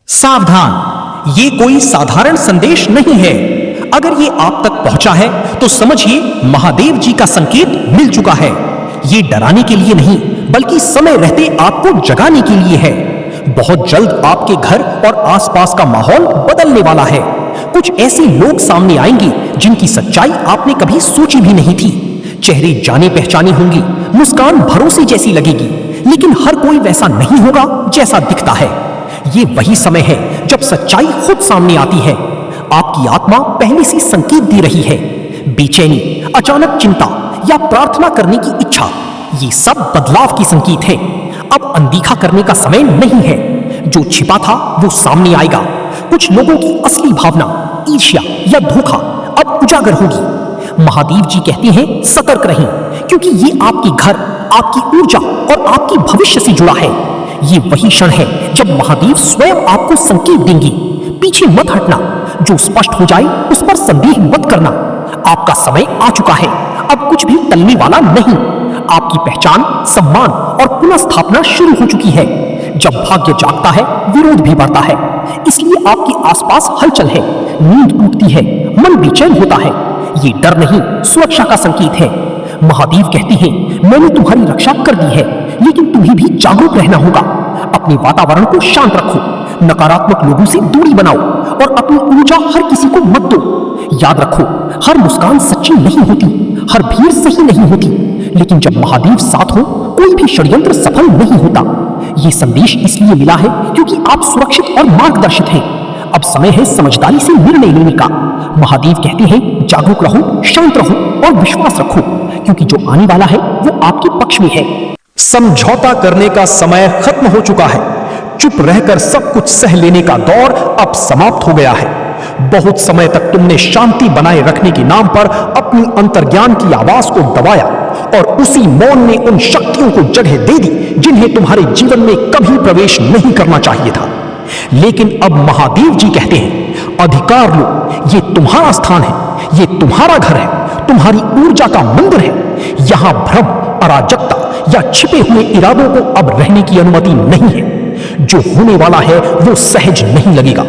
सावधान, ये कोई साधारण संदेश नहीं है। अगर ये आप तक पहुंचा है तो समझिए महादेव जी का संकेत मिल चुका है। ये डराने के लिए नहीं, बल्कि समय रहते आपको जगाने के लिए है। बहुत जल्द आपके घर और आसपास का माहौल बदलने वाला है। कुछ ऐसे लोग सामने आएंगे जिनकी सच्चाई आपने कभी सोची भी नहीं थी। चेहरे जाने पहचाने होंगे, मुस्कान भरोसे जैसी लगेगी, लेकिन हर कोई वैसा नहीं होगा जैसा दिखता है। ये वही समय है जब सच्चाई खुद सामने आती है। आपकी आत्मा पहले से संकेत दे रही है। बेचैनी, अचानक चिंता या प्रार्थना करने की इच्छा, ये सब बदलाव की संकेत है। अब अनदेखा करने का समय नहीं है। जो छिपा था वो सामने आएगा। कुछ लोगों की असली भावना, ईर्ष्या या धोखा अब उजागर होगी। महादेव जी कहते हैं सतर्क रहें, क्योंकि ये आपके घर, आपकी ऊर्जा और आपके भविष्य से जुड़ा है। ये वही क्षण है जब महादेव स्वयं आपको संकेत देंगे। पीछे मत हटना। जो स्पष्ट हो जाए उस पर संदेह मत करना। आपका समय आ चुका है। अब कुछ भी टलने वाला नहीं। आपकी पहचान, सम्मान और पुनर्स्थापना शुरू हो चुकी है। जब भाग्य जागता है, विरोध भी बढ़ता है। इसलिए आपके आसपास हलचल है, नींद टूटती है, मन बेचैन होता है। ये डर नहीं, सुरक्षा का संकेत है। महादेव कहते हैं, मैंने तुम्हारी रक्षा कर दी है, लेकिन तुम्हें भी जागरूक रहना होगा। अपने वातावरण को शांत रखो, नकारात्मक लोगों से दूरी बनाओ और अपनी ऊर्जा हर किसी को मत दो। याद रखो, हर मुस्कान सच्ची नहीं होती, हर भीड़ सही नहीं होती, लेकिन जब महादेव साथ हो, कोई भी षड्यंत्र सफल नहीं होता। ये संदेश इसलिए मिला है क्योंकि आप सुरक्षित और मार्गदर्शित हैं। अब समय है समझदारी से निर्णय लेने का। महादेव कहते हैं, जागरूक रहो, शांत रहो और विश्वास रखो, क्योंकि जो आने वाला है वो आपके पक्ष में है। समझौता करने का समय खत्म हो चुका है। चुप रहकर सब कुछ सह लेने का दौर अब समाप्त हो गया है। बहुत समय तक तुमने शांति बनाए रखने के नाम पर अपनी अंतर्ज्ञान की आवाज को दबाया और उसी मौन ने उन शक्तियों को जगह दे दी जिन्हें तुम्हारे जीवन में कभी प्रवेश नहीं करना चाहिए था। लेकिन अब महादेव जी कहते हैं, अधिकार लो, ये तुम्हारा स्थान है, ये तुम्हारा घर है, तुम्हारी ऊर्जा का मंदिर है। यहां भ्रम, अराजकता या छिपे हुए इरादों को अब रहने की अनुमति नहीं है। जो होने वाला है वो सहज नहीं लगेगा।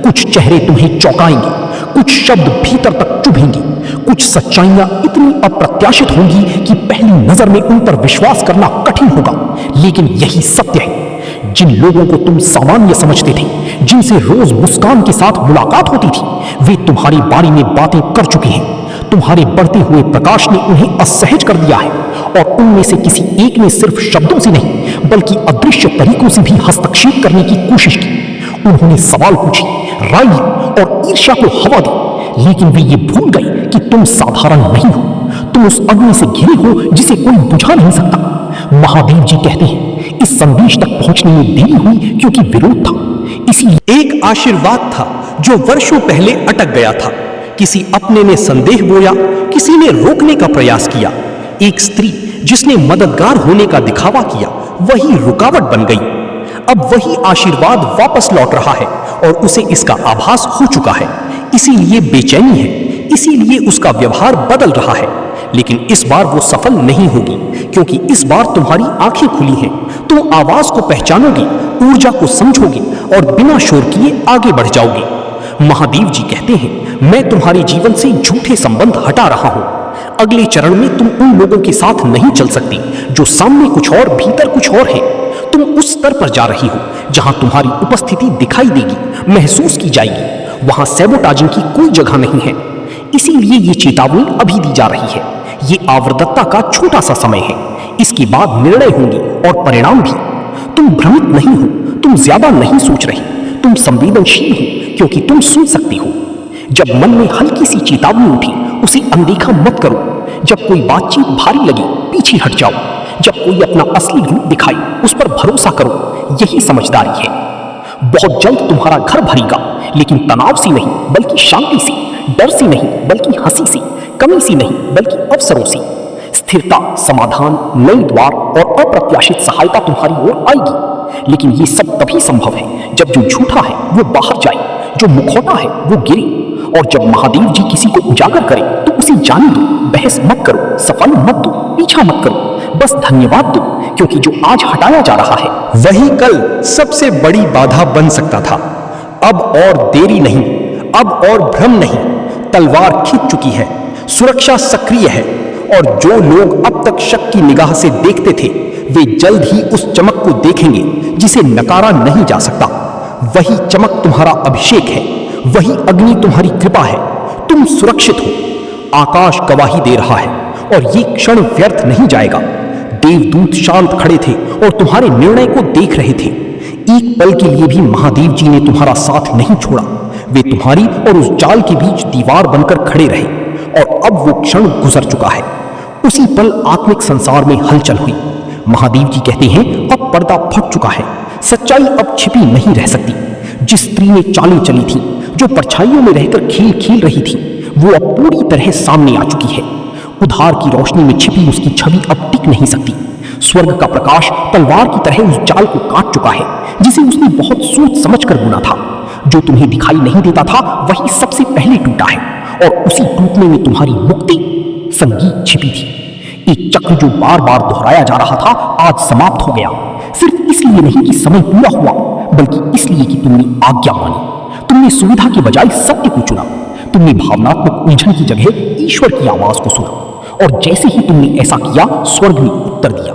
कुछ चेहरे तुम्हें चौंकाएंगे, कुछ शब्द भीतर तक चुभेंगे, कुछ सच्चाइयां इतनी अप्रत्याशित होंगी कि पहली नजर में उन पर विश्वास करना कठिन होगा। लेकिन यही सत्य है। जिन लोगों को तुम सामान्य समझते थे, जिनसे रोज मुस्कान के साथ मुलाकात होती थी, वे तुम्हारे बारे में बातें कर चुके हैं। तुम्हारे बढ़ते हुए प्रकाश ने उन्हें असहज कर दिया है और उनमें से किसी एक ने सिर्फ शब्दों से नहीं, बल्कि अदृश्य तरीकों से भी हस्तक्षेप करने की कोशिश की। उन्होंने सवाल पूछे, राय ली और ईर्ष्या को हवा दी, लेकिन वे ये भूल गए कि तुम साधारण नहीं हो। तुम उस अग्नि से घिरे हो जिसे कोई बुझा नहीं सकता। महादेव जी कहते हैं, इस संदेश तक पहुंचने में देरी हुई क्योंकि विरोध था। इसलिए एक आशीर्वाद था जो वर्षों पहले अटक गया था। किसी अपने ने संदेह बोया, किसी ने रोकने का प्रयास किया। एक स्त्री जिसने मददगार होने का दिखावा किया, वही रुकावट बन गई। अब वही आशीर्वाद वापस लौट रहा है और उसे इसका आभास हो चुका है। इसीलिए बेचैनी है, इसीलिए उसका व्यवहार बदल रहा है। लेकिन इस बार वो सफल नहीं होगी, क्योंकि इस बार तुम्हारी आंखें खुली हैं। तुम आवाज को पहचानोगे, ऊर्जा को समझोगे और बिना शोर किए आगे बढ़ जाओगे। महादेव जी कहते हैं, मैं तुम्हारे जीवन से झूठे संबंध हटा रहा हूं। अगले चरण में तुम उन लोगों के साथ नहीं चल सकती जो सामने कुछ और भीतर कुछ और है। तुम उस स्तर पर जा रही हो जहां तुम्हारी उपस्थिति दिखाई देगी, महसूस की जाएगी। वहां सैबोटाजिंग की कोई जगह नहीं है। इसीलिए ये चेतावनी अभी दी जा रही है। ये आवृत्तता का छोटा सा समय है। इसके बाद निर्णय होंगे और परिणाम भी। तुम भ्रमित नहीं हो, तुम ज्यादा नहीं सोच रही, तुम संवेदनशील हो क्योंकि तुम सुन सकती हो। जब मन में हल्की सी चेतावनी उठी, उसे अनदेखा मत करो। जब कोई बातचीत भारी लगे, पीछे हट जाओ। जब कोई अपना असली रूप दिखाए, उस पर भरोसा करो। यही समझदारी है। बहुत जल्द तुम्हारा घर भरेगा, लेकिन तनाव से नहीं बल्कि शांति से, डर से नहीं बल्कि हंसी से, कमी से नहीं बल्कि अवसरों से। स्थिरता, समाधान, नए द्वार और अप्रत्याशित सहायता तुम्हारी ओर आएगी। लेकिन ये सब तभी संभव है जब जो झूठा है वो बाहर जाए, जो मुखौटा है वो गिरे। और जब महादेव जी किसी को उजागर करें तो उसे जाने दो। बहस मत करो, सफल मत दो, पीछा मत करो, बस धन्यवाद दो, क्योंकि जो आज हटाया जा रहा है वही कल सबसे बड़ी बाधा बन सकता था। अब और देरी नहीं, अब और भ्रम नहीं। तलवार खींच चुकी है, सुरक्षा सक्रिय है और जो लोग अब तक शक की निगाह से देखते थे वे जल्द ही उस चमक को देखेंगे जिसे नकारा नहीं जा सकता। वही चमक तुम्हारा अभिषेक है, वही अग्नि तुम्हारी कृपा है। तुम सुरक्षित हो, आकाश गवाही दे रहा है और ये क्षण व्यर्थ नहीं जाएगा। देवदूत शांत खड़े थे और तुम्हारे निर्णय को देख रहे थे। एक पल के लिए भी महादेव जी ने तुम्हारा साथ नहीं छोड़ा। वे तुम्हारी और उस जाल के बीच दीवार बनकर खड़े रहे और अब वो क्षण गुजर चुका है। उसी पल आत्मिक संसार में हलचल हुई। महादेव जी कहते हैं अब पर्दा फट चुका है, सच्चाई अब छिपी नहीं रह सकती। जिस स्त्री ने चालें चली थी, जो परछाइयों में रहकर खेल खेल रही थी, वो अब पूरी तरह सामने आ चुकी है। उधार की रोशनी में छिपी उसकी छवि अब टिक नहीं सकती। स्वर्ग का प्रकाश तलवार की तरह उस जाल को काट चुका है जिसे उसने बहुत सोच समझ कर बुना था। जो तुम्हें दिखाई नहीं देता था वही सबसे पहले टूटा है और उसी टूटने में तुम्हारी मुक्ति संगीत छिपी थी। एक चक्र जो बार बार दोहराया जा रहा था आज समाप्त हो गया। सिर्फ इसलिए नहीं कि समय पूरा हुआ, बल्कि इसलिए कि तुमने आज्ञा मानी। तुमने सुविधा के बजाय सत्य को चुना। तुमने भावनात्मक उलझन की जगह ईश्वर की आवाज को सुना और जैसे ही तुमने ऐसा किया स्वर्ग ने उत्तर दिया।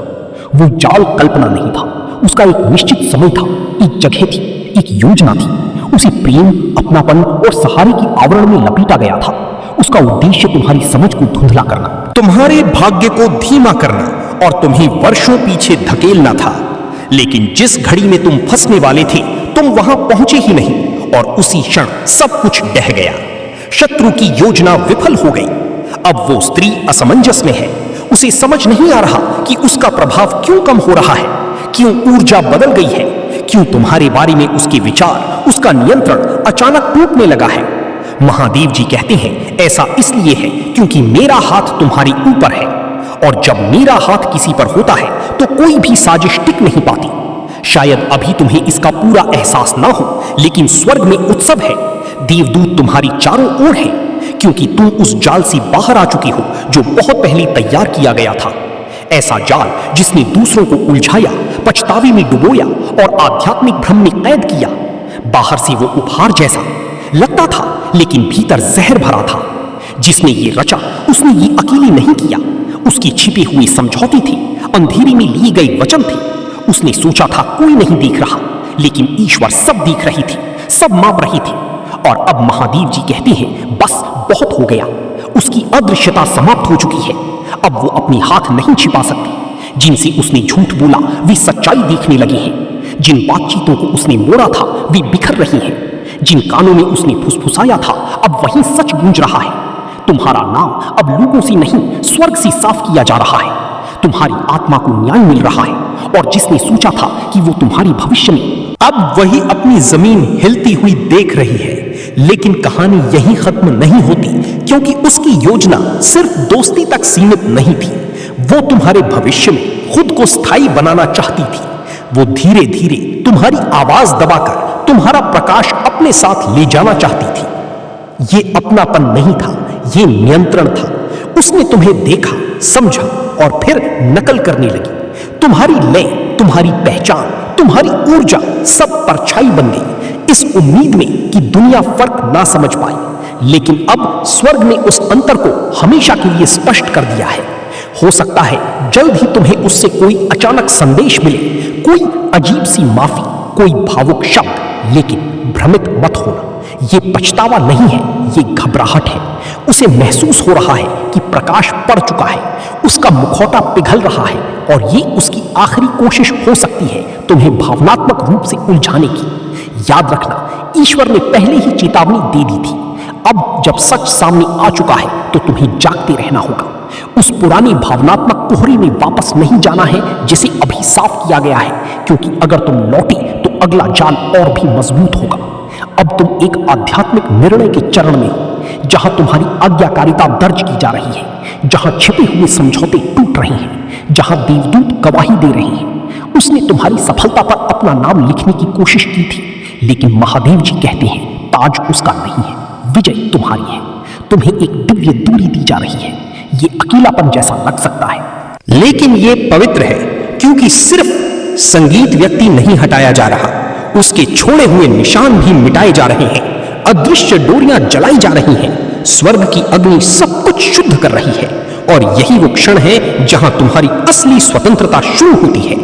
वो जाल कल्पना नहीं था, उसका एक निश्चित समय था, एक जगह थी, एक योजना थी। उसे प्रेम, अपनापन और सहारे की आवरण में लपेटा गया था। उसका उद्देश्य तुम्हारी समझ को धुंधला करना, तुम्हारे भाग्य को धीमा करना और तुम्हें वर्षों पीछे धकेलना था। लेकिन जिस घड़ी में तुम फंसने वाले थे तुम वहां पहुंचे ही नहीं और उसी क्षण सब कुछ ढह गया। शत्रु की योजना विफल हो गई। अब वो स्त्री असमंजस में है। उसे समझ नहीं आ रहा कि उसका प्रभाव क्यों कम हो रहा है, क्यों ऊर्जा बदल गई है, क्यों तुम्हारे बारे में उसके विचार, उसका नियंत्रण अचानक टूटने लगा है। महादेव जी कहते हैं ऐसा इसलिए है क्योंकि मेरा हाथ तुम्हारे ऊपर है और जब मेरा हाथ किसी पर होता है तो कोई भी साजिश टिक नहीं पाती। शायद अभी तुम्हें इसका पूरा एहसास ना हो, लेकिन स्वर्ग में उत्सव है। देवदूत तुम्हारी चारों ओर है क्योंकि तुम उस जाल से बाहर आ चुकी हो जो बहुत पहले तैयार किया गया था। ऐसा जाल जिसने दूसरों को उलझाया, पछतावे में डुबोया और आध्यात्मिक भ्रम में कैद किया। बाहर से वो उपहार जैसा लगता था लेकिन भीतर जहर भरा था। जिसने ये रचा उसने ये अकेले नहीं किया। उसकी छिपे हुए समझौते थे, अंधेरे में लिए गए वचन थे। उसने सोचा था कोई नहीं देख रहा, लेकिन ईश्वर सब देख रही थी, सब माप रही थी। और अब महादेव जी कहते हैं बस बहुत हो गया। उसकी अदृश्यता समाप्त हो चुकी है। अब वो अपने हाथ नहीं छिपा सकती। जिनसे उसने झूठ बोला वे सच्चाई देखने लगे हैं। जिन बातचीतों को उसने मोड़ा था वे बिखर रही हैं। जिन कानों में उसने फुसफुसाया था अब वही सच गूंज रहा है। तुम्हारा नाम अब लोगों से नहीं स्वर्ग से साफ किया जा रहा है। तुम्हारी आत्मा को न्याय मिल रहा है और जिसने सोचा था कि वो तुम्हारी भविष्य में, अब वही अपनी जमीन हिलती हुई देख रही है। लेकिन कहानी यहीं खत्म नहीं होती, क्योंकि उसकी योजना सिर्फ दोस्ती तक सीमित नहीं थी। वो तुम्हारे भविष्य में खुद को स्थायी बनाना चाहती थी। वो धीरे धीरे तुम्हारी आवाज दबाकर तुम्हारा प्रकाश अपने साथ ले जाना चाहती थी। ये अपनापन नहीं था, ये नियंत्रण था। उसने तुम्हें देखा, समझा और फिर नकल करने लगी। तुम्हारी लय, तुम्हारी पहचान, तुम्हारी ऊर्जा सब परछाई बन गई, इस उम्मीद में कि दुनिया फर्क ना समझ पाई। लेकिन अब स्वर्ग ने उस अंतर को हमेशा के लिए स्पष्ट कर दिया है। हो सकता है जल्द ही तुम्हें उससे कोई अचानक संदेश मिले, कोई अजीब सी माफी, कोई भावुक शब्द। लेकिन भ्रमित मत होना, ये पछतावा नहीं है, ये घबराहट है। उसे महसूस हो रहा है कि प्रकाश पड़ चुका है, उसका मुखौटा पिघल रहा है और ये उसकी आखिरी कोशिश हो सकती है तुम्हें भावनात्मक रूप से उलझाने की। याद रखना, ईश्वर ने पहले ही चेतावनी दे दी थी। अब जब सच सामने आ चुका है तो तुम्हें जागते रहना होगा। उस पुरानी भावनात्मक कोहरे में वापस नहीं जाना है जिसे अभी साफ किया गया है, क्योंकि अगर तुम लौटे तो अगला जाल और भी मजबूत होगा। अब तुम एक आध्यात्मिक निर्णय के चरण में हो, जहां तुम्हारी आज्ञाकारिता दर्ज की जा रही है, जहां छिपे हुए समझौते टूट रहे हैं, जहां देवदूत गवाही दे रहे हैं। उसने तुम्हारी सफलता पर अपना नाम लिखने की कोशिश की थी, लेकिन महादेव जी कहते हैं ताज उसका नहीं है, विजय तुम्हारी है। तुम्हें एक दिव्य दूरी दी जा रही है। ये अकेलापन जैसा लग सकता है, लेकिन ये पवित्र है, क्योंकि सिर्फ संगीत व्यक्ति नहीं हटाया जा रहा, उसके छोड़े हुए निशान भी मिटाए जा रहे हैं, अदृश्य डोरियां जलाई जा रही हैं, स्वर्ग की अग्नि सब कुछ शुद्ध कर रही है। और यही वो क्षण है जहां तुम्हारी असली स्वतंत्रता शुरू होती है।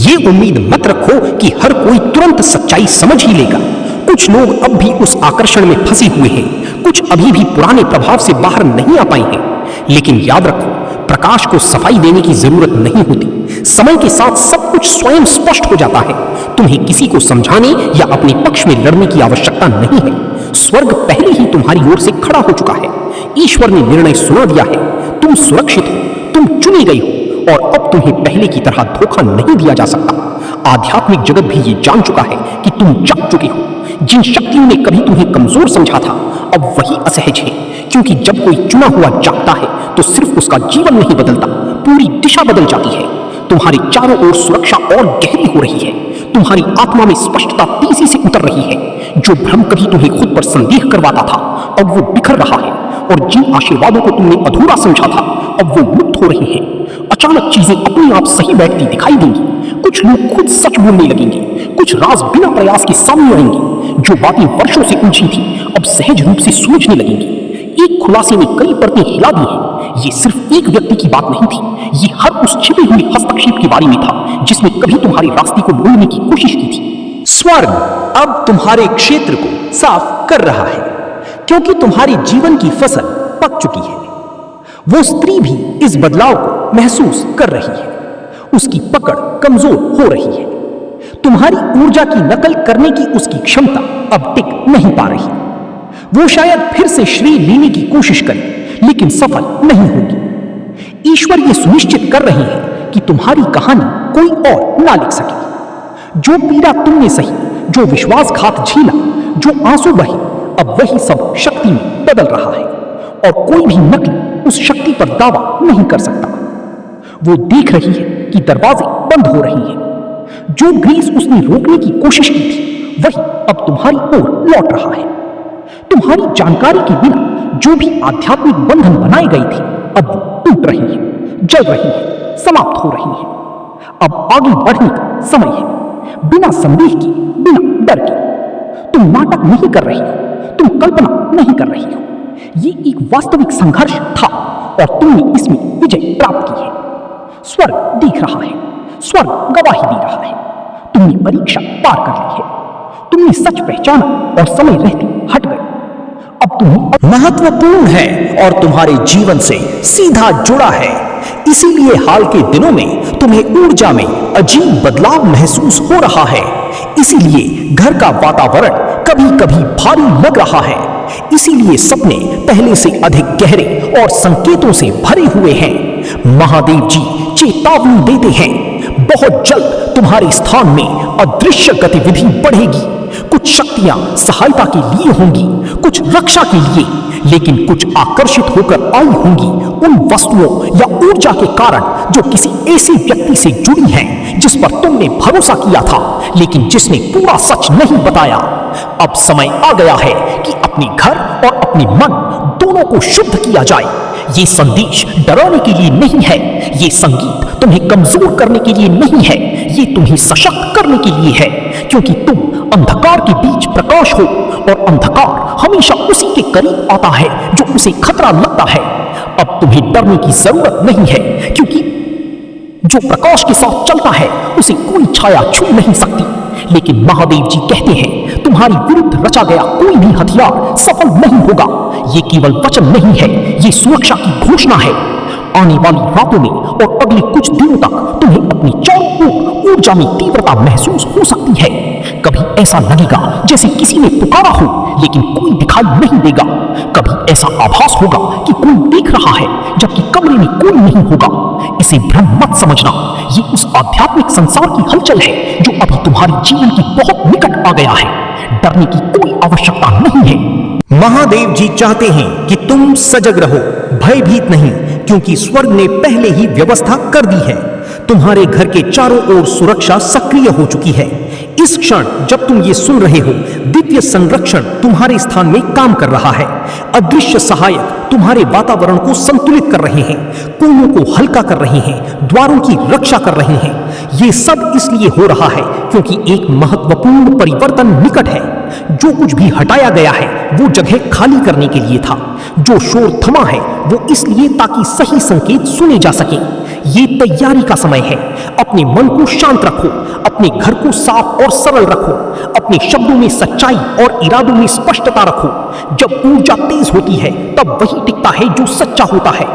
ये उम्मीद मत रखो कि हर कोई तुरंत सच्चाई समझ ही लेगा। कुछ लोग अब भी उस आकर्षण में फंसे हुए हैं, कुछ अभी भी पुराने प्रभाव से बाहर नहीं आ पाए हैं। लेकिन याद रखो, प्रकाश को सफाई देने की जरूरत नहीं होती। समय के साथ सब कुछ स्वयं स्पष्ट हो जाता है। तुम्हें किसी को समझाने या अपने पक्ष में लड़ने की आवश्यकता नहीं है। स्वर्ग पहले ही तुम्हारी ओर से खड़ा हो चुका है। ईश्वर ने निर्णय सुना दिया है। तुम सुरक्षित हो, तुम चुनी गई हो, और अब तुम्हें पहले की तरह धोखा नहीं दिया जा सकता। आध्यात्मिक जगत भी ये जान चुका है कि तुम जाग चुके हो। जिन शक्तियों ने कभी तुम्हें कमजोर समझा था, अब वही असहज है, क्योंकि जब कोई चुना हुआ जागता है तो सिर्फ उसका जीवन नहीं बदलता, पूरी दिशा बदल जाती है। तुम्हारी चारों ओर सुरक्षा और गहरी हो रही है। तुम्हारी आत्मा में स्पष्टता तेजी से उतर रही है। जो भ्रम कभी तुम्हें खुद पर संदेह करवाता था, अब वो बिखर रहा है। और जिन आशीर्वादों को तुमने अधूरा समझा था, अब वो मुक्त हो रहे हैं। अचानक चीजें अपने आप सही बैठती दिखाई देंगी। कुछ लोग खुद सच बोलने लगेंगे। कुछ राज बिना प्रयास के सामने आएंगे। जो बातें वर्षों से उलझी थी, अब सहज रूप से सूझने लगेंगी। एक खुलासे ने कई परतें हिला दी हैं। ये सिर्फ एक व्यक्ति की बात नहीं थी, ये हर उस छिपे हुए हस्तक्षेप के बारे में था जिसने कभी तुम्हारे रास्ते को मोड़ने की कोशिश की थी। स्वर्ग अब तुम्हारे क्षेत्र को साफ कर रहा है, क्योंकि तुम्हारे जीवन की फसल पक चुकी है। वो स्त्री भी इस बदलाव को महसूस कर रही है। उसकी पकड़ कमजोर हो रही है। तुम्हारी ऊर्जा की नकल करने की उसकी क्षमता अब टिक नहीं पा रही। वो शायद फिर से श्रेय लेने की कोशिश करे, लेकिन सफल नहीं होगी। ईश्वर ये सुनिश्चित कर रहे हैं कि तुम्हारी कहानी कोई और ना लिख सके। जो पीड़ा तुमने सही, जो विश्वासघात झेला, जो आंसू बहे, अब वही सब शक्ति में बदल रहा है। और कोई भी नकली उस शक्ति पर दावा नहीं कर सकता। वो देख रही है कि दरवाजे बंद हो रहे हैं। जो ग्रीस उसने रोकने की कोशिश की थी, वही अब तुम्हारी ओर लौट रहा है। तुम्हारी जानकारी के बिना जो भी आध्यात्मिक बंधन बनाए गए थे, अब वो टूट रही है, जल रही है, समाप्त हो रही है। अब आगे बढ़ने का समय है, बिना संदेह के, बिना डर के। तुम नाटक नहीं कर रही हो, तुम कल्पना नहीं कर रही हो। ये एक वास्तविक संघर्ष था और तुमने इसमें विजय प्राप्त की है। स्वर्ग देख रहा है, स्वर्ग गवाही दे रहा है। तुमने परीक्षा पार कर ली है। तुमने सच पहचाना और समय रहते हट गए। अब तुम्हें महत्वपूर्ण है और तुम्हारे जीवन से सीधा जुड़ा है। इसीलिए हाल के दिनों में तुम्हें ऊर्जा में अजीब बदलाव महसूस हो रहा है। इसीलिए घर का वातावरण कभी कभी भारी लग रहा है। इसीलिए सपने पहले से अधिक गहरे और संकेतों से भरे हुए हैं। महादेव जी चेतावनी देते हैं, बहुत जल्द तुम्हारे स्थान में अदृश्य गतिविधि बढ़ेगी। कुछ शक्तियां सहायता के लिए होंगी, कुछ रक्षा के लिए, लेकिन कुछ आकर्षित होकर आई होंगी उन वस्तुओं या ऊर्जा के कारण जो किसी ऐसे व्यक्ति से जुड़ी हैं जिस पर तुमने भरोसा किया था, लेकिन जिसने पूरा सच नहीं बताया। अब समय आ गया है कि अपने घर और अपने मन दोनों को शुद्ध किया जाए। ये संदेश डराने के लिए नहीं है, ये संगीत तुम्हें कमजोर करने के लिए नहीं है, ये तुम्हें सशक्त करने के लिए है। क्योंकि तुम अंधकार के बीच प्रकाश हो और अंधकार हमेशा उसी के करीब आता है जो उसे खतरा लगता है। अब तुम्हें डरने की जरूरत नहीं है, क्योंकि जो प्रकाश के साथ चलता है उसे कोई छाया छू नहीं सकती। लेकिन महादेव जी कहते हैं, तुम्हारी विरुद्ध रचा गया कोई भी हथियार सफल नहीं होगा। ये केवल वचन नहीं है, ये सुरक्षा की घोषणा है। आने वाली रातों में और अगले कुछ दिनों तक तुम्हें अपनी चारों ओर ऊर्जा में तीव्रता महसूस हो सकती है। कभी ऐसा लगेगा जैसे किसी ने पुकारा हो, लेकिन कोई दिखाई नहीं देगा। कभी ऐसा आभास होगा कि कोई देख रहा है, जबकि कमरे में कोई नहीं होगा। इसे भ्रम मत समझना, ये उस आध्यात्मिक संसार की हलचल है जो अभी तुम्हारे जीवन की बहुत निकट आ गया है। डरने की कोई आवश्यकता नहीं है। महादेव जी चाहते हैं कि तुम सजग रहो, भयभीत नहीं, क्योंकि स्वर्ग ने पहले ही व्यवस्था कर दी है। तुम्हारे घर के चारों ओर सुरक्षा सक्रिय हो चुकी है। इस क्षण जब तुम ये सुन रहे हो, दिव्य संरक्षण तुम्हारे स्थान में काम कर रहा है। अदृश्य सहायक तुम्हारे वातावरण को संतुलित कर रहे हैं, कोनों को हल्का कर रहे हैं, द्वारों की रक्षा कर रहे हैं। ये सब इसलिए हो रहा है क्योंकि एक महत्वपूर्ण परिवर्तन निकट है। जो कुछ भी हटाया गया है वो जगह खाली करने के लिए था। जो शोर थमा है वो इसलिए ताकि सही संकेत सुने जा सके। ये तैयारी का समय है। अपने मन को शांत रखो, अपने घर को साफ और सरल रखो, अपने शब्दों में सच्चाई और इरादों में स्पष्टता रखो। जब ऊर्जा तेज होती है तब वही टिकता है जो सच्चा होता है।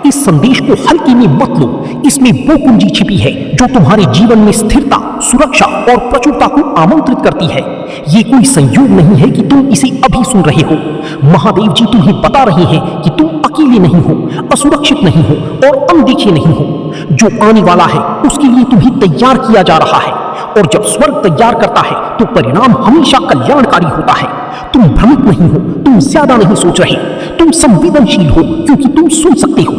इस संदेश को हल्के में मत लो, इसमें वो कुंजी छिपी है जो तुम्हारे जीवन में स्थिरता, सुरक्षा और प्रचुरता को आमंत्रित करती है। ये कोई संयोग नहीं है कि तुम इसे अभी सुन रहे हो। महादेव जी तुम्हें बता रहे हैं कि तुम अकेले नहीं हो, असुरक्षित नहीं हो और अनदेखे नहीं हो। जो आने वाला है उसके लिए तुम्हें तैयार किया जा रहा है, और जब स्वर्ग तैयार करता है तो परिणाम हमेशा कल्याणकारी होता है। तुम भ्रमित नहीं हो, तुम ज्यादा नहीं सोच रहे, तुम संवेदनशील हो क्योंकि तुम सुन सकते हो।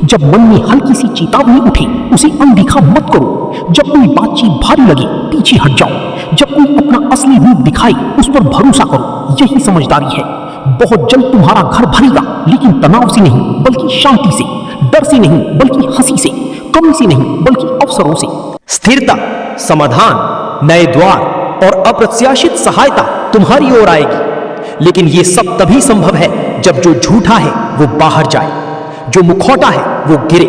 जब मन में हल्की सी चेतावनी उठे उसे अनदेखा मत करो। जब कोई बातचीत भारी लगे पीछे हट जाओ। जब कोई अपना असली रूप दिखाए उस पर भरोसा करो, यही समझदारी है। बहुत जल्द तुम्हारा घर भरेगा, लेकिन तनाव से नहीं बल्कि शांति से, डर से नहीं बल्कि हंसी से, कमी से नहीं बल्कि अवसरों से। स्थिरता, समाधान, नए द्वार और अप्रत्याशित सहायता तुम्हारी ओर आएगी। लेकिन यह सब तभी संभव है जब जो झूठा है वो बाहर जाए, जो मुखौटा है वो गिरे,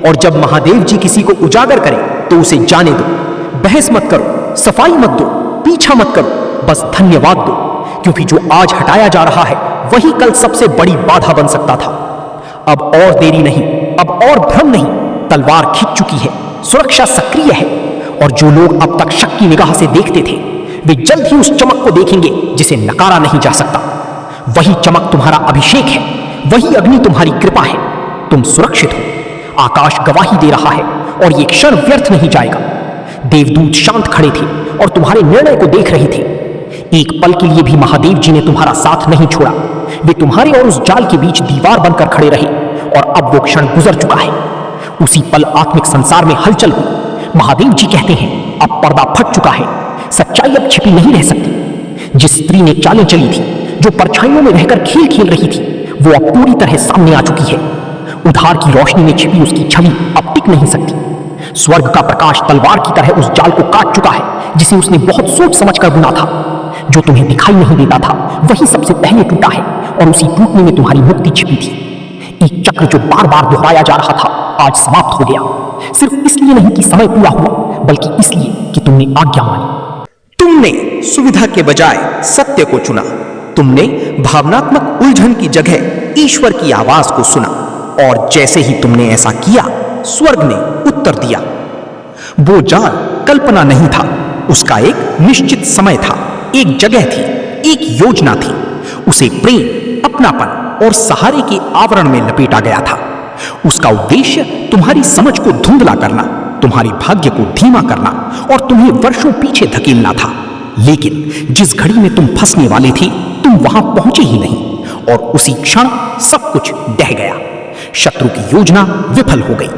और जब महादेव जी किसी को उजागर करें तो उसे जाने दो। बहस मत करो, सफाई मत दो, पीछा मत करो, बस धन्यवाद दो, क्योंकि जो आज हटाया जा रहा है वही कल सबसे बड़ी बाधा बन सकता था। अब और देरी नहीं, अब और भ्रम नहीं, तलवार खिंच चुकी है, सुरक्षा सक्रिय है, और जो लोग अब तक शक की निगाह से देखते थे वे जल्द ही उस चमक को देखेंगे जिसे नकारा नहीं जा सकता। वही चमक तुम्हारा अभिषेक है, वही अग्नि तुम्हारी कृपा है। तुम सुरक्षित हो, आकाश गवाही दे रहा है, और ये क्षण व्यर्थ नहीं जाएगा। देवदूत शांत खड़े थे और तुम्हारे निर्णय को देख रहे थे। एक पल के लिए भी महादेव जी ने तुम्हारा साथ नहीं छोड़ा। वे तुम्हारे और उस जाल के बीच दीवार बनकर खड़े रहे, और अब वो क्षण गुजर चुका है। उसी पल आत्मिक संसार में हलचल हुई। महादेव जी कहते हैं अब पर्दा फट चुका है, सच्चाई अब छिपी नहीं रह सकती। जिस स्त्री ने चालें चली थी, जो परछाइयों में रहकर खेल खेल रही थी, वो अब पूरी तरह सामने आ चुकी है। उधार की रोशनी में छिपी उसकी छवि अब टिक नहीं सकती। स्वर्ग का प्रकाश तलवार की तरह उस जाल को काट चुका है जिसे उसने बहुत सोच समझकर बुना था। जो तुम्हें दिखाई नहीं देता था वही सबसे पहले टूटा है, और उसी टूटने में तुम्हारी मुक्ति छिपी थी। एक चक्र जो बार बार दोहराया जा रहा था आज समाप्त हो गया। सिर्फ इसलिए नहीं कि समय पूरा हुआ, बल्कि इसलिए कि तुमने आज्ञा मानी। तुमने सुविधा के बजाय सत्य को चुना। तुमने भावनात्मक उलझन की जगह ईश्वर की आवाज को सुना, और जैसे ही तुमने ऐसा किया स्वर्ग ने उत्तर दिया। वो जाल कल्पना नहीं था, उसका एक निश्चित समय था, एक जगह थी, एक योजना थी। उसे प्रेम, अपनापन और सहारे के आवरण में लपेटा गया था। उसका उद्देश्य तुम्हारी समझ को धुंधला करना, तुम्हारी भाग्य को धीमा करना और तुम्हें वर्षों पीछे धकेलना था। लेकिन जिस घड़ी में तुम फंसने वाले थे तुम वहां पहुंचे ही नहीं, और उसी क्षण सब कुछ ढह गया। शत्रु की योजना विफल हो गई।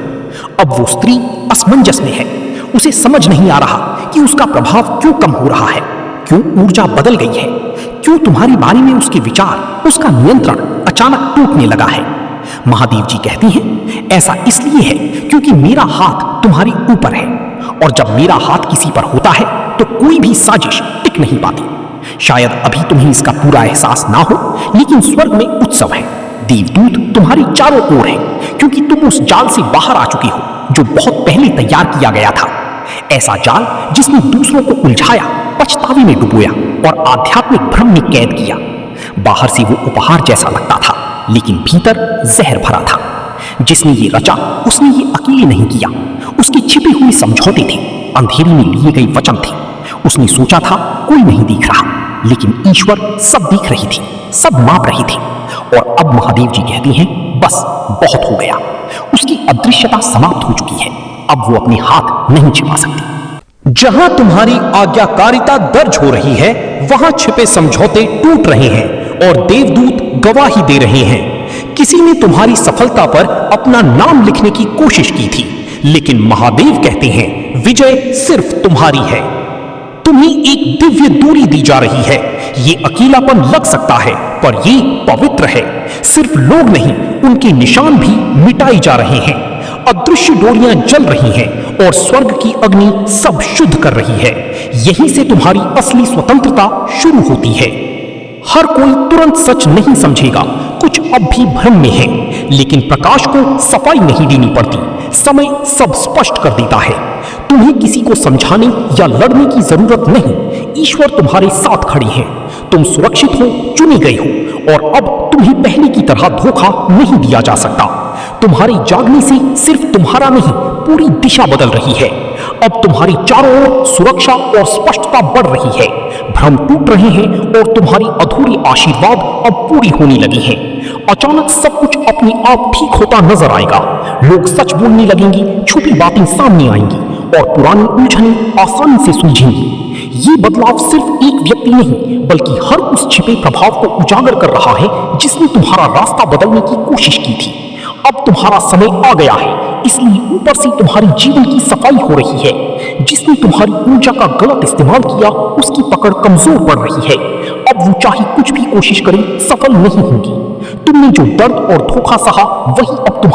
अब वो स्त्री असमंजस में है। उसे समझ नहीं आ रहा कि उसका प्रभाव क्यों कम हो रहा है, क्यों ऊर्जा बदल गई है, क्यों तुम्हारे बारे में उसके विचार, उसका नियंत्रण अचानक टूटने लगा है। महादेव जी कहती हैं ऐसा इसलिए है क्योंकि मेरा हाथ तुम्हारे ऊपर है, और जब मेरा हाथ किसी पर होता है तो कोई भी साजिश टिक नहीं पाती। शायद अभी तुम्हें इसका पूरा एहसास ना हो, लेकिन स्वर्ग में उत्सव है। देवदूत तुम्हारी चारों ओर हैं, क्योंकि तुम उस जाल से बाहर आ चुकी हो जो बहुत पहले तैयार किया गया था। ऐसा जाल जिसने दूसरों को उलझाया, पछतावे में डुबोया और आध्यात्मिक भ्रम में कैद किया। बाहर से वो उपहार जैसा लगता था, लेकिन भीतर जहर भरा था। जिसने ये रचा उसने ये अकेले नहीं किया। उसके छिपे हुए समझौते थे, अंधेरे में लिए गए वचन थे। उसने सोचा था कोई नहीं देख रहा, लेकिन ईश्वर सब देख रही थी, सब माप रही थी। और अब महादेव जी कहती हैं बस बहुत हो गया। उसकी अदृश्यता समाप्त हो चुकी है, अब वो अपने हाथ नहीं छिपा सकती। जहां तुम्हारी आज्ञाकारिता दर्ज हो रही है वहां छिपे समझौते टूट रहे हैं और देवदूत गवाही दे रहे हैं। किसी ने तुम्हारी सफलता पर अपना नाम लिखने की कोशिश की थी, लेकिन महादेव कहते हैं विजय सिर्फ तुम्हारी है। तुम्हें एक दिव्य दूरी दी जा रही है। ये अकेलापन लग सकता है पर ये पवित्र है। सिर्फ लोग नहीं, उनके निशान भी मिटाए जा रहे हैं। अदृश्य डोरियां जल रही हैं और स्वर्ग की अग्नि सब शुद्ध कर रही है। यहीं से तुम्हारी असली स्वतंत्रता शुरू होती है। हर कोई तुरंत सच नहीं समझेगा, कुछ अब भी भ्रम में है, लेकिन प्रकाश को सफाई नहीं देनी पड़ती। समय सब स्पष्ट कर देता है। तुम्हें किसी को समझाने या लड़ने की जरूरत नहीं। ईश्वर तुम्हारे साथ खड़ी है। तुम सुरक्षित हो, चुने गए हो और अब तुम्हें पहले की तरह धोखा नहीं दिया जा सकता। तुम्हारे जागने से सिर्फ तुम्हारा नहीं, पूरी दिशा बदल रही है। अब तुम्हारी चारों ओर सुरक्षा और स्पष्टता बढ़ रही है। भ्रम टूट रहे हैं और तुम्हारी अधूरी आशीर्वाद अब पूरी होने लगी है। अचानक सब कुछ अपने आप ठीक होता नजर आएगा। लोग सच बोलने लगेंगे, छुपी बातें सामने आएंगी और पुरानी उलझनें आसानी से सुलझेंगी। ये बदलाव सिर्फ एक व्यक्ति नहीं, बल्कि हर उस छिपे प्रभाव को उजागर कर रहा है जिसने तुम्हारा रास्ता बदलने की कोशिश की थी। अब तुम्हारा समय आ गया है, इसलिए ऊपर से तुम्हारी जीवन की सफाई हो रही है। जिसने तुम्हारी ऊर्जा का गलत इस्तेमाल किया, उसकी पकड़ कमजोर पड़ रही है। अब वो चाहे कुछ भी कोशिश करे, सफल नहीं होगी। तुमने जो दर्द और धोखा सहा, वही अब तुम्हारा